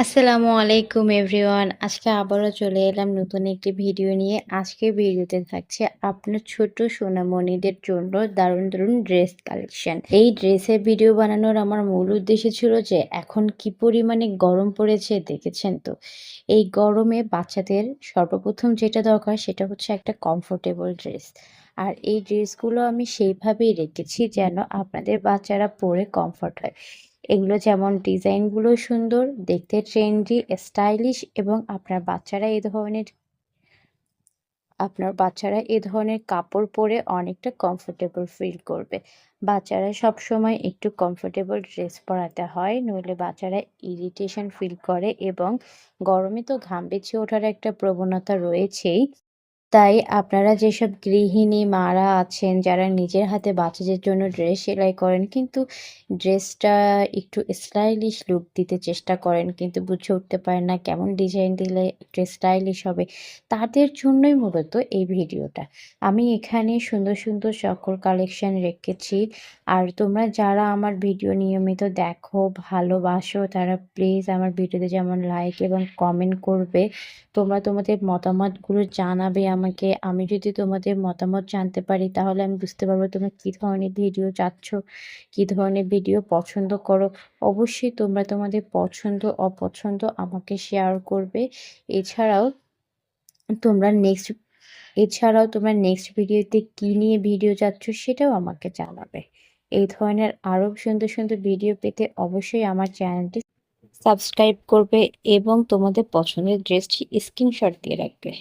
আসসালামু আলাইকুম এভরিওয়ান। আজকে আবারও চলে এলাম নতুন একটি ভিডিও নিয়ে। আজকের ভিডিওতে থাকছে আপনার ছোট সোনামণিদের জন্য দারুণ, দারুণ ড্রেস কালেকশন। এই ড্রেসের ভিডিও বানানোর আমার মূল উদ্দেশ্য ছিল যে এখন কি পরিমাণে গরম পড়েছে দেখেছেন তো। এই গরমে বাচ্চাদের সর্বপ্রথম যেটা দরকার সেটা হচ্ছে একটা কমফোর্টেবল ড্রেস। আর এই ড্রেসগুলো আমি সেইভাবেই রেখেছি যেন আপনাদের বাচ্চারা পরে কমফোর্ট হয়। এগুলো যেমন ডিজাইনগুলো সুন্দর, দেখতে ট্রেন্ডি, স্টাইলিশ এবং আপনার বাচ্চারা এ ধরনের কাপড় পরে অনেকটা কমফোর্টেবল ফিল করবে। বাচ্চারা সবসময় একটু কমফোর্টেবল ড্রেস পরাতে হয়, নইলে বাচ্চারা ইরিটেশন ফিল করে এবং গরমে তো ঘাম বেছে ওঠার একটা প্রবণতা রয়েছেই। তাই আপনারা যেসব গৃহিণী মারা আছেন, যারা নিজের হাতে বাচ্চাদের জন্য ড্রেস সেলাই করেন, কিন্তু ড্রেসটা একটু স্টাইলিশ লুক দিতে চেষ্টা করেন, কিন্তু বুঝে উঠতে পারেন না কেমন ডিজাইন দিলে একটু স্টাইলিশ হবে, তাদের জন্যই মূলত এই ভিডিওটা। আমি এখানে সুন্দর, সুন্দর সকল কালেকশন রেখেছি। আর তোমরা যারা আমার ভিডিও নিয়মিত দেখো, ভালোবাসো, তারা প্লিজ আমার ভিডিওতে যেমন লাইক এবং কমেন্ট করবে। তোমরা তোমাদের মতামতগুলো জানাবে আমাকে। আমি যদি তোমাদের মতামত জানতে পারি তাহলে আমি বুঝতে পারবো তোমরা কী ধরনের ভিডিও চাচ্ছ, কী ধরনের ভিডিও পছন্দ করো। অবশ্যই তোমরা তোমাদের পছন্দ অপছন্দ আমাকে শেয়ার করবে। এছাড়াও তোমরা নেক্সট তোমরা নেক্সট ভিডিওতে কী নিয়ে ভিডিও চাচ্ছ সেটাও আমাকে জানাবে। এই ধরনের আরও সুন্দর, সুন্দর ভিডিও পেতে অবশ্যই আমার চ্যানেলটি সাবস্ক্রাইব করবে এবং তোমাদের পছন্দের ড্রেসটি স্ক্রিনশট দিয়ে রাখবে।